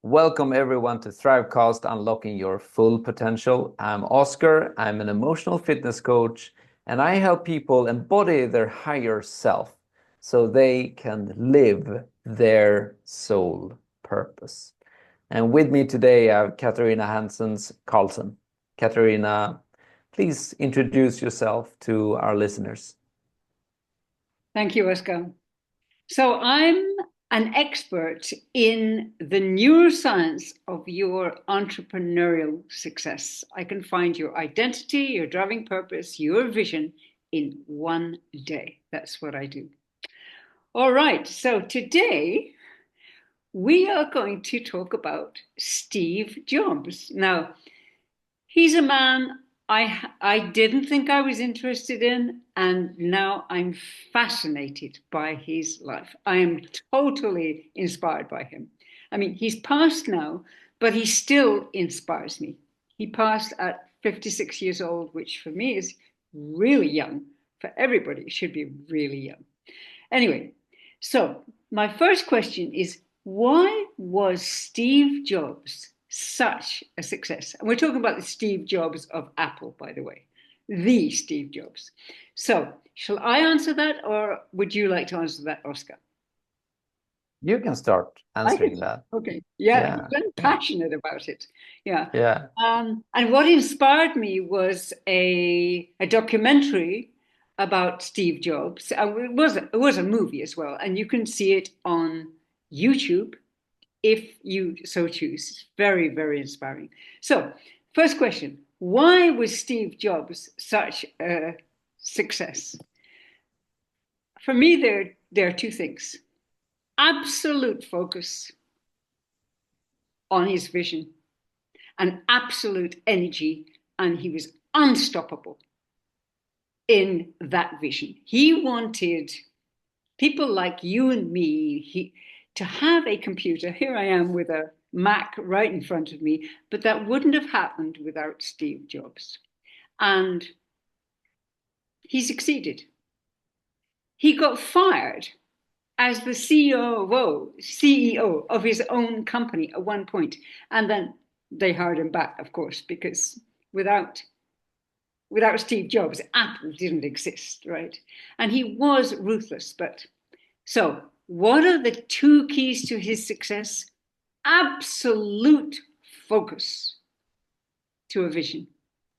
Welcome everyone to Thrivecast, Unlocking Your Full Potential. I'm Oscar. I'm an emotional fitness coach, and I help people embody their higher self so they can live their soul purpose. And with me today, I have Katarina Hanssens Carlsson. Katarina, please introduce yourself to our listeners. Thank you, Oscar. So I'm an expert in the neuroscience of your entrepreneurial success. I can find your identity, your driving purpose, your vision in one day. That's what I do. All right. So today we are going to talk about Steve Jobs. Now, he's a man I didn't think I was interested in, and now I'm fascinated by his life. I am totally inspired by him. I mean, he's passed now, but he still inspires me. He passed at 56 years old, which for me is really young. For everybody, it should be really young. Anyway, so my first question is, why was Steve Jobs such a success? And we're talking about the Steve Jobs of Apple, by the way, the Steve Jobs. So, shall I answer that, or would you like to answer that, Oscar? You can start I can. answering that. Okay. Yeah, he's Yeah, very yeah, passionate about it. Yeah. yeah. And what inspired me was a documentary about Steve Jobs. It was a movie as well, and you can see it on YouTube if you so choose. It's very, very inspiring. So, first question: why was Steve Jobs such a success? For me, there are two things: absolute focus on his vision and absolute energy, and he was unstoppable in that vision. He wanted people like you and me to have a computer. Here I am with a Mac right in front of me, but that wouldn't have happened without Steve Jobs. And he succeeded. He got fired as the CEO of his own company at one point, and then they hired him back, of course, because without Steve Jobs, Apple didn't exist, right? And he was ruthless. But so, what are the two keys to his success? Absolute focus to a vision.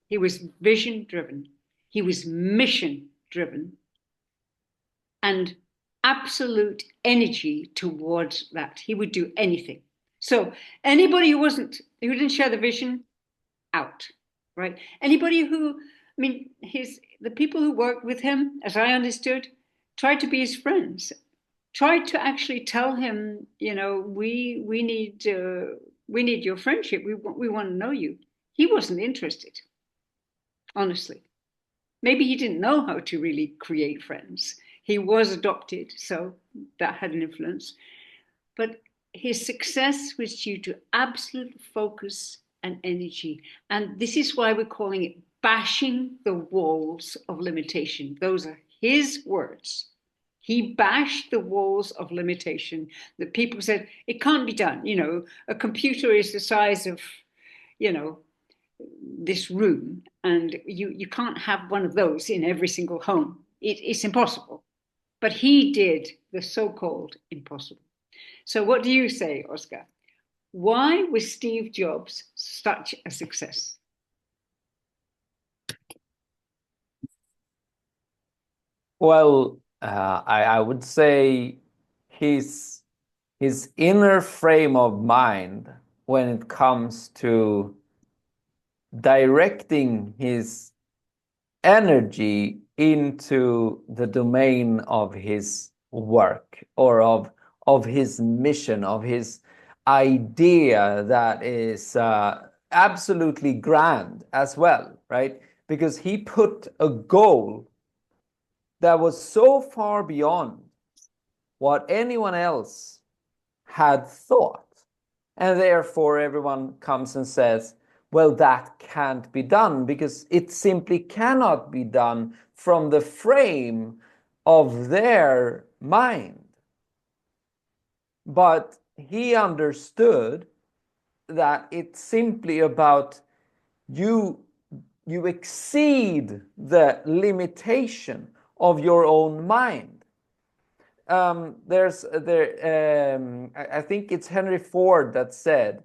He was vision driven, he was mission driven, and absolute energy towards that. He would do anything. So, anybody who didn't share the vision, out, right? Anybody who, I mean, the people who worked with him, as I understood, tried to be his friends, tried to actually tell him, we need your friendship. We want to know you. He wasn't interested, honestly. Maybe he didn't know how to really create friends. He was adopted, so that had an influence. But his success was due to absolute focus and energy. And this is why we're calling it bashing the walls of limitation. Those are his words. He bashed the walls of limitation that people said, it can't be done. A computer is the size of, you know, this room, and you can't have one of those in every single home. It's impossible. But he did the so-called impossible. So, what do you say, Oscar? Why was Steve Jobs such a success? Well, I would say his his inner frame of mind when it comes to directing his energy into the domain of his work or of his mission, of his idea that is absolutely grand as well, right? Because he put a goal that was so far beyond what anyone else had thought. And therefore, everyone comes and says, well, that can't be done because it simply cannot be done from the frame of their mind. But he understood that it's simply about you exceed the limitation of your own mind. I think it's Henry Ford that said,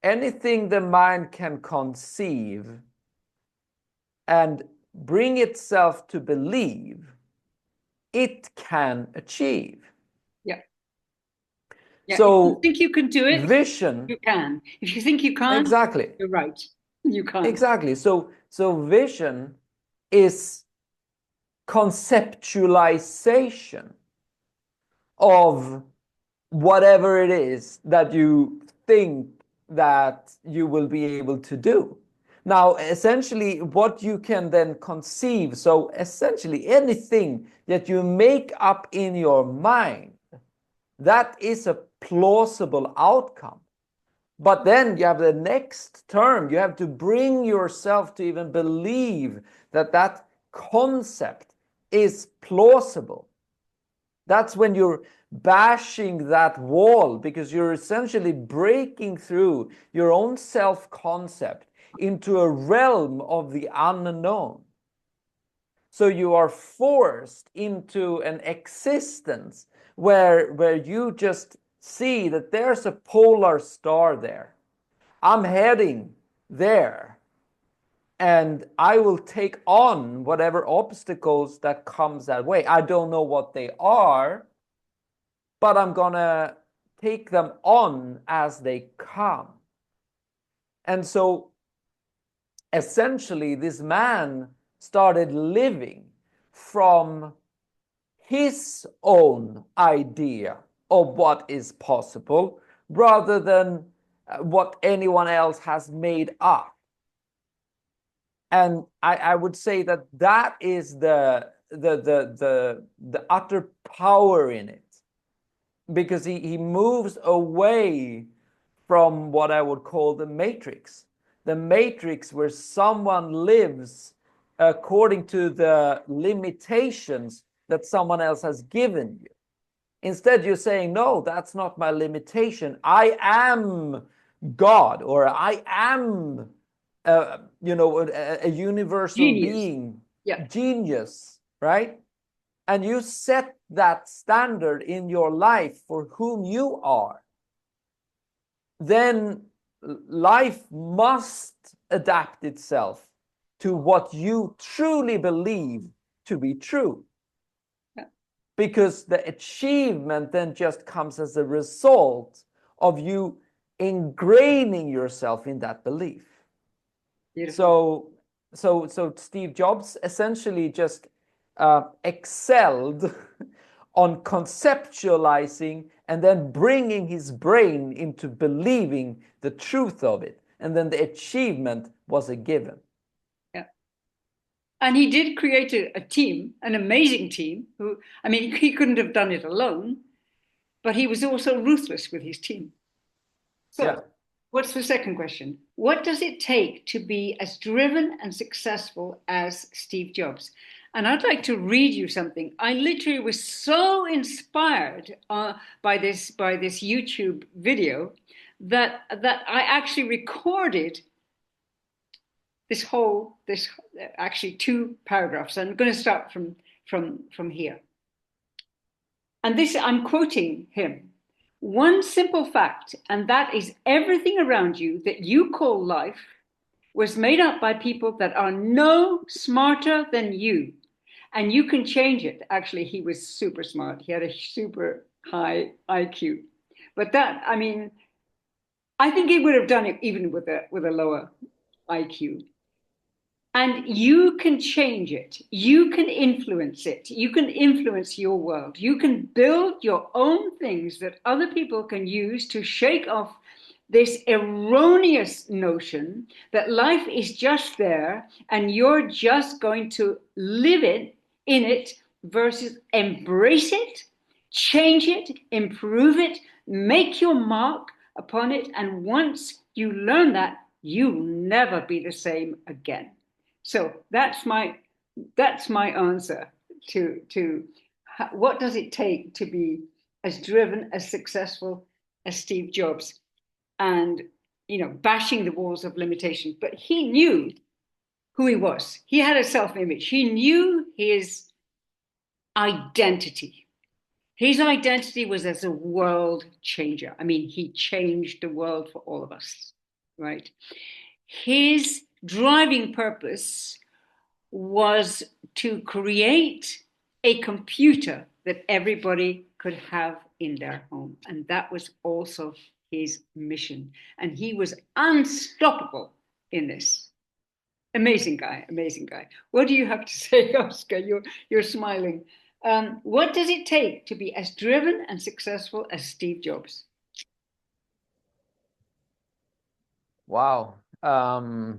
anything the mind can conceive and bring itself to believe, it can achieve. Yeah. Yeah. If you So think you can do it, vision, you can. If you think you can't, exactly, you're right. You can't. exactly. So vision is conceptualization of whatever it is that you think that you will be able to do. Now, essentially, what you can then conceive, so essentially anything that you make up in your mind, that is a plausible outcome. But then you have the next term. You have to bring yourself to even believe that that concept is plausible. That's when you're bashing that wall, because you're essentially breaking through your own self-concept into a realm of the unknown. So you are forced into an existence where you just see that there's a polar star there. I'm heading there, and I will take on whatever obstacles that comes that way. I don't know what they are, but I'm gonna take them on as they come. And so essentially, this man started living from his own idea of what is possible rather than what anyone else has made up. And I would say that that is the utter power in it, because he moves away from what I would call the matrix. The matrix where someone lives according to the limitations that someone else has given you. Instead, you're saying, no, that's not my limitation. I am God, or I am, a universal Genius. being, Yeah. genius, right? And you set that standard in your life for whom you are, then life must adapt itself to what you truly believe to be true. Yeah. Because the achievement then just comes as a result of you ingraining yourself in that belief. Beautiful. So Steve Jobs essentially just excelled on conceptualizing and then bringing his brain into believing the truth of it, and then the achievement was a given. Yeah. And he did create a team, an amazing team, who, I mean, he couldn't have done it alone, but he was also ruthless with his team. Yeah. So, what's the second question? What does it take to be as driven and successful as Steve Jobs? And I'd like to read you something. I literally was so inspired by this YouTube video that I actually recorded this actually two paragraphs. I'm going to start from here. And this, I'm quoting him. One simple fact, and that is everything around you that you call life was made up by people that are no smarter than you. And you can change it. Actually, he was super smart. He had a super high IQ. But that, I mean, I think he would have done it even with a lower IQ. And you can change it. You can influence it. You can influence your world. You can build your own things that other people can use to shake off this erroneous notion that life is just there and you're just going to live in it versus embrace it, change it, improve it, make your mark upon it. And once you learn that, you'll never be the same again. So that's my answer to what does it take to be as driven, as successful as Steve Jobs. And bashing the walls of limitation, but he knew who he was. He had a self-image. He knew his identity. His identity was as a world changer. I mean, he changed the world for all of us, right? His driving purpose was to create a computer that everybody could have in their home. And that was also his mission. And he was unstoppable in this. Amazing guy, amazing guy. What do you have to say, Oscar? You're smiling. What does it take to be as driven and successful as Steve Jobs? Wow. Well,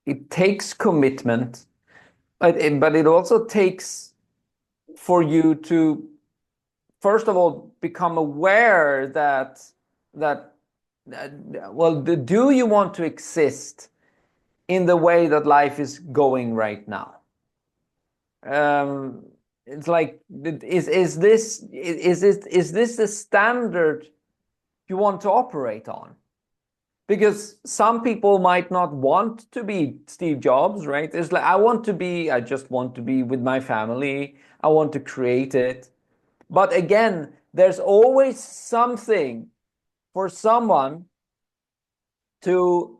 it takes commitment, but it also takes for you to, first of all, become aware that well, do you want to exist in the way that life is going right now? It's like, is this the standard you want to operate on? Because some people might not want to be Steve Jobs, right? It's like, I just want to be with my family. I want to create it. But again, there's always something for someone to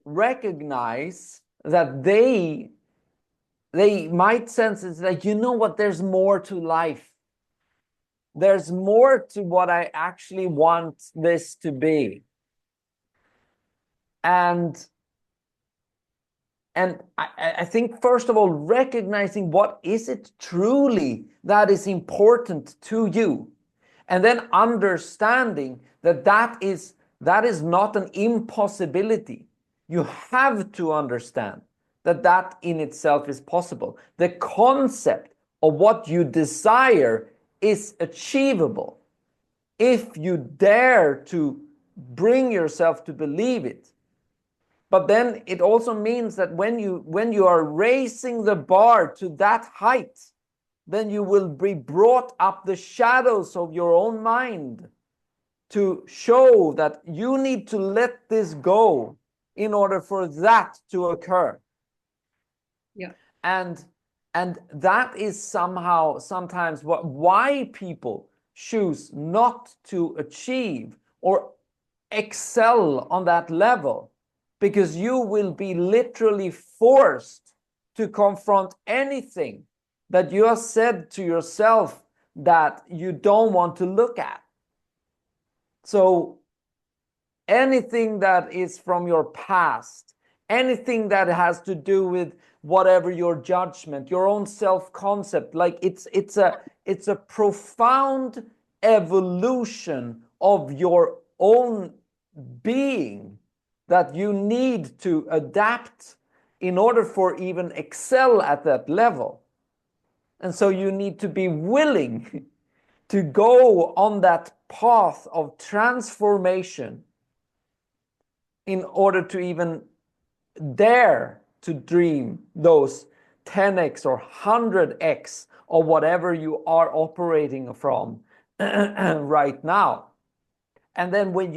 recognize that they might sense it's like, you know what, there's more to life. There's more to what I actually want this to be. And I think, first of all, recognizing what is it truly that is important to you, and then understanding that that is not an impossibility. You have to understand that that in itself is possible. The concept of what you desire is achievable if you dare to bring yourself to believe it. But then it also means that when you are raising the bar to that height, then you will be brought up the shadows of your own mind to show that you need to let this go in order for that to occur. Yeah. And that is sometimes why people choose not to achieve or excel on that level, because you will be literally forced to confront anything that you have said to yourself that you don't want to look at. So anything that is from your past, anything that has to do with whatever your judgment, your own self-concept, like it's a profound evolution of your own being that you need to adapt in order for even excel at that level. And so you need to be willing to go on that path of transformation in order to even dare to dream those 10x or 100x or whatever you are operating from right now. And then when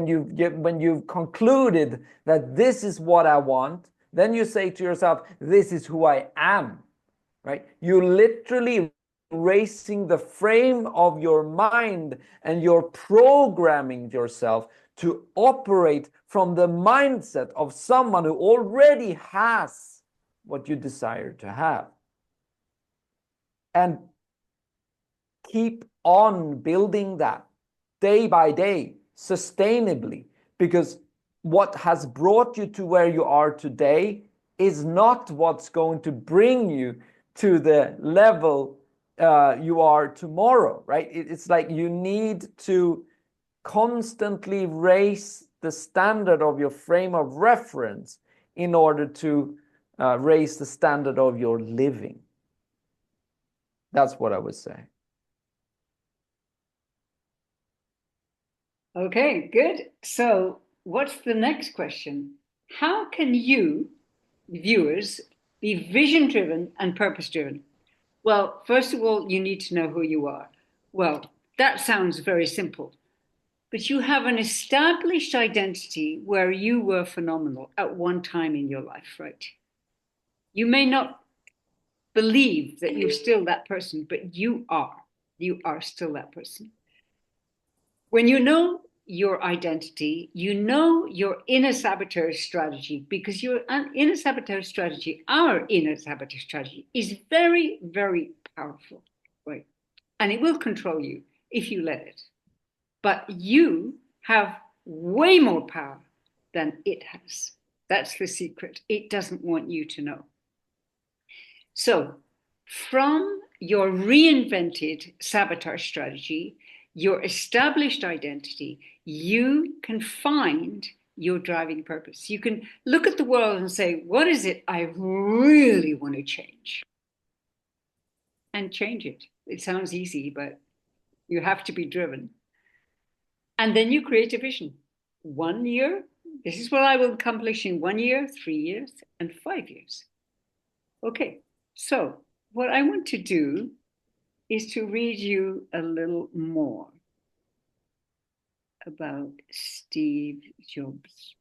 you've concluded that this is what I want, then you say to yourself, this is who I am, right? You literally raising the frame of your mind, and you're programming yourself to operate from the mindset of someone who already has what you desire to have. And keep on building that day by day, sustainably, because what has brought you to where you are today is not what's going to bring you to the level you are tomorrow, right? It's like you need to constantly raise the standard of your frame of reference in order to raise the standard of your living. That's what I would say. Okay, good. So, what's the next question? How can you, viewers, be vision driven and purpose driven? Well, first of all, you need to know who you are. Well, that sounds very simple, but you have an established identity where you were phenomenal at one time in your life, right? You may not believe that you're still that person, but you are. You are still that person. When you know your identity, you know your inner saboteur strategy, because your inner saboteur strategy, our inner saboteur strategy, is very, very powerful, right? And it will control you if you let it. But you have way more power than it has. That's the secret. It doesn't want you to know. So, from your reinvented sabotage strategy, your established identity, you can find your driving purpose. You can look at the world and say, what is it I really want to change? And change it. It sounds easy, but you have to be driven. And then you create a vision. 1 year, this is what I will accomplish in 1 year, 3 years, and 5 years. Okay, so what I want to do is to read you a little more about Steve Jobs.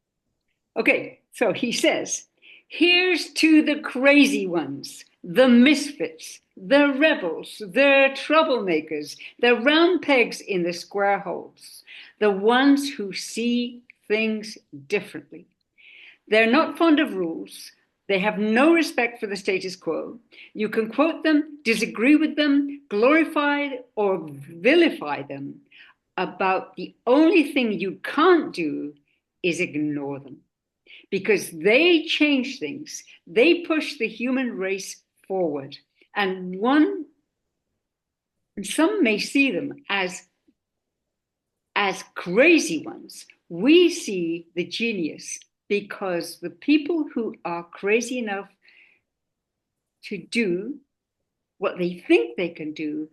Okay, so he says, here's to the crazy ones, the misfits, the rebels, the troublemakers, the round pegs in the square holes, the ones who see things differently. They're not fond of rules. They have no respect for the status quo. You can quote them, disagree with them, glorify or vilify them. About the only thing you can't do is ignore them, because they change things. They push the human race forward. And some may see them as crazy ones. We see the genius, because the people who are crazy enough to do what they think they can do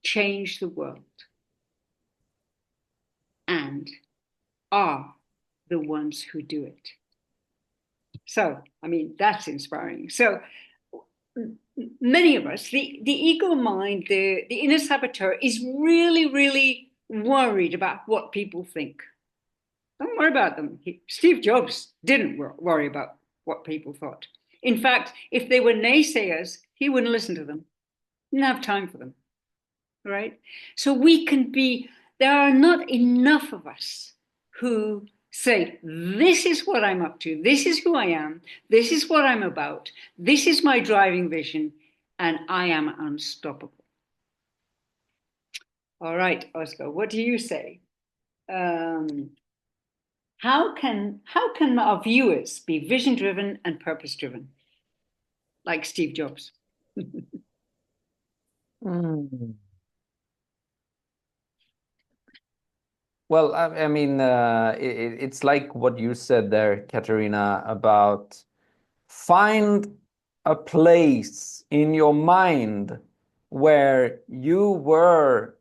change the world and are the ones who do it. So, I mean, that's inspiring. So, many of us, the ego mind, the inner saboteur, is really, really worried about what people think. Don't worry about them. Steve Jobs didn't worry about what people thought. In fact, if they were naysayers, he wouldn't listen to them. He didn't have time for them, right? So there are not enough of us who say, this is what I'm up to, this is who I am, this is what I'm about, this is my driving vision, and I am unstoppable. All right, Oscar, what do you say? How can our viewers be vision driven and purpose driven, like Steve Jobs? Mm. Well, I mean, it's like what you said there, Katarina, about find a place in your mind where you were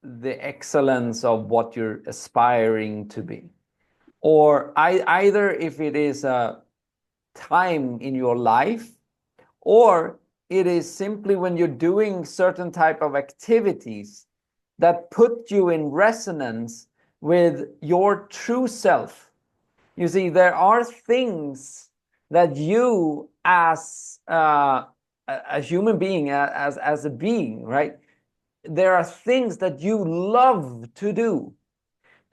the excellence of what you're aspiring to be. Or either if it is a time in your life, or it is simply when you're doing certain type of activities that put you in resonance with your true self. You see, there are things that you as a human being, as a being, right? There are things that you love to do.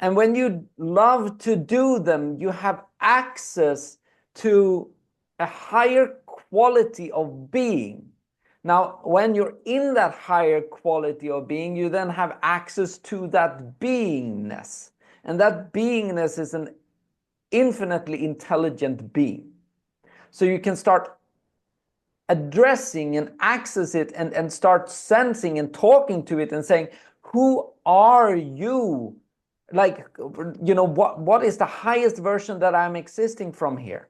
And when you love to do them, you have access to a higher quality of being. Now, when you're in that higher quality of being, you then have access to that beingness. And that beingness is an infinitely intelligent being. So you can start addressing and access it and start sensing and talking to it and saying, who are you? Like, what is the highest version that I'm existing from here?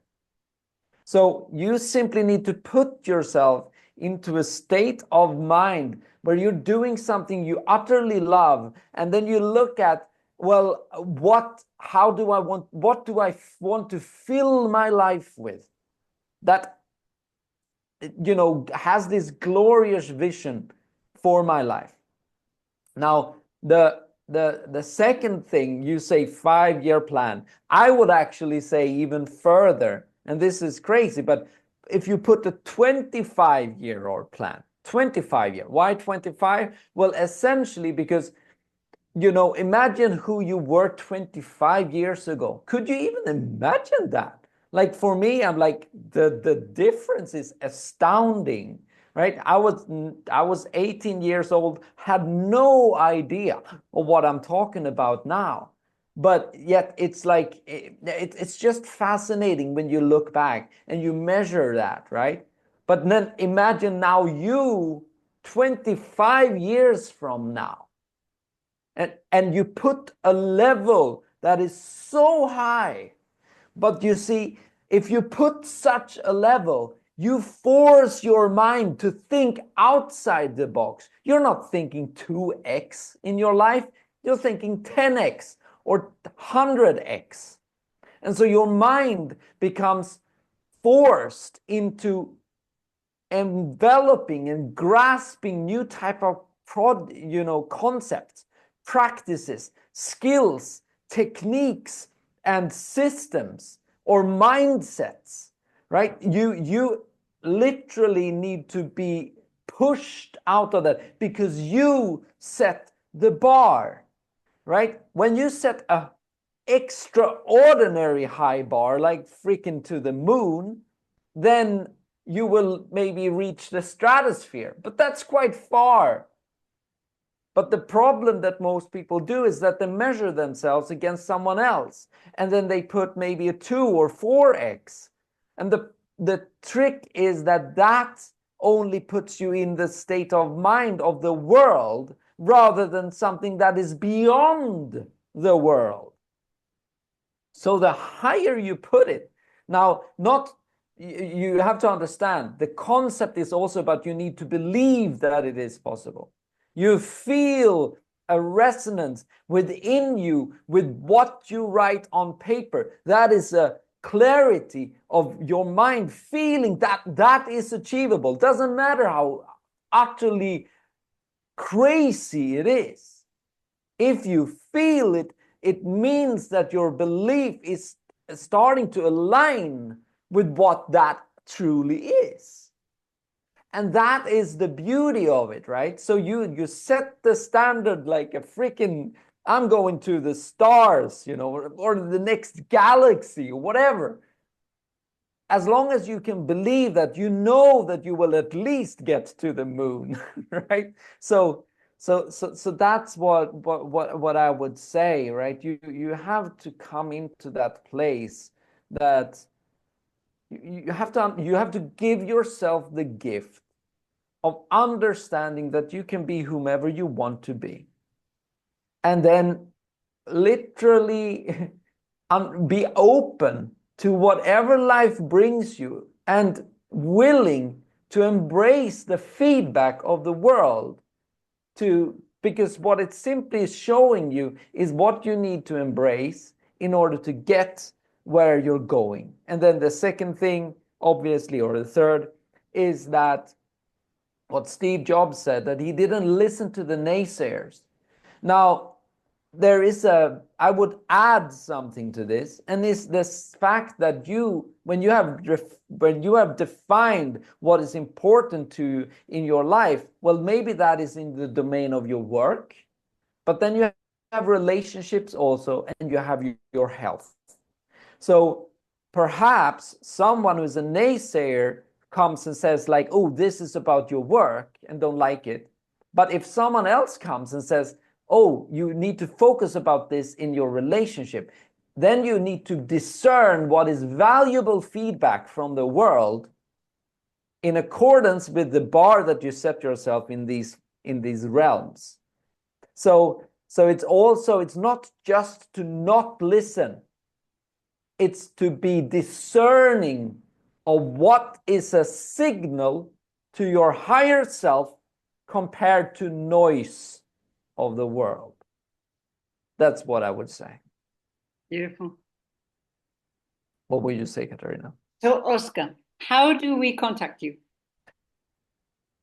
So you simply need to put yourself into a state of mind where you're doing something you utterly love, and then you look at, well, what do I want to fill my life with, that has this glorious vision for my life. Now, the second thing, you say 5-year plan. I would actually say even further, and this is crazy, but if you put a 25-year or plan, 25-year, why 25? Well, essentially because, imagine who you were 25 years ago. Could you even imagine that? Like for me, I'm like, the difference is astounding, right? I was 18 years old, had no idea of what I'm talking about now. But yet it's like, it's just fascinating when you look back and you measure that, right? But then imagine now you 25 years from now, and you put a level that is so high. But you see, if you put such a level, you force your mind to think outside the box. You're not thinking 2x in your life, you're thinking 10x or 100x. And so your mind becomes forced into enveloping and grasping new type of concepts, practices, skills, techniques, and systems or mindsets, right? You literally need to be pushed out of that because you set the bar, right? When you set a extraordinary high bar, like freaking to the moon, then you will maybe reach the stratosphere, but that's quite far. But the problem that most people do is that they measure themselves against someone else, and then they put maybe a 2 or 4x. And the trick is that that only puts you in the state of mind of the world rather than something that is beyond the world. So the higher you put it, now, not you have to understand the concept is also about you need to believe that it is possible. You feel a resonance within you with what you write on paper. That is a clarity of your mind feeling that that is achievable. Doesn't matter how utterly crazy it is. If you feel it, it means that your belief is starting to align with what that truly is. And that is the beauty of it, right? So you set the standard like a freaking, I'm going to the stars, or the next galaxy, or whatever. As long as you can believe that, you know that you will at least get to the moon, right? So that's what I would say, right? You have to come into that place that you have to give yourself the gift of understanding that you can be whomever you want to be, and then literally be open to whatever life brings you and willing to embrace the feedback of the world, because what it simply is showing you is what you need to embrace in order to get where you're going. And then the second thing, obviously, or the third, is that what Steve Jobs said, that he didn't listen to the naysayers. Now, I would add something to this, and it's this fact that when you have defined what is important to you in your life, well, maybe that is in the domain of your work, but then you have relationships also, and you have your health. So perhaps someone who's a naysayer comes and says like, oh, this is about your work, and don't like it. But if someone else comes and says, oh, you need to focus about this in your relationship, then you need to discern what is valuable feedback from the world in accordance with the bar that you set yourself in these realms. So it's not just to not listen, it's to be discerning of what is a signal to your higher self compared to noise of the world. That's what I would say. Beautiful. What would you say, Katarina? So, Oscar, how do we contact you?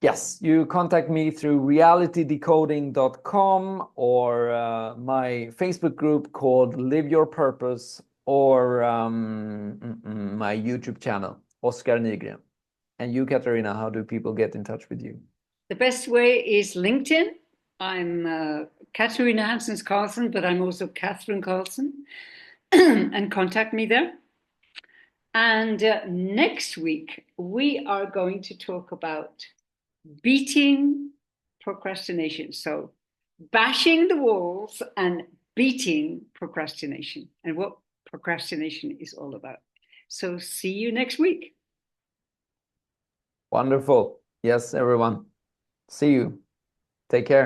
Yes, you contact me through realitydecoding.com or my Facebook group called Live Your Purpose or my YouTube channel, Oskar Nygren. And you, Katarina, how do people get in touch with you? The best way is LinkedIn. I'm Katarina Hanssens Carlsson, but I'm also Catherine Carlsson, and contact me there. And next week, we are going to talk about beating procrastination. So, bashing the walls and beating procrastination, and what procrastination is all about. So, see you next week. Wonderful. Yes, everyone. See you. Take care.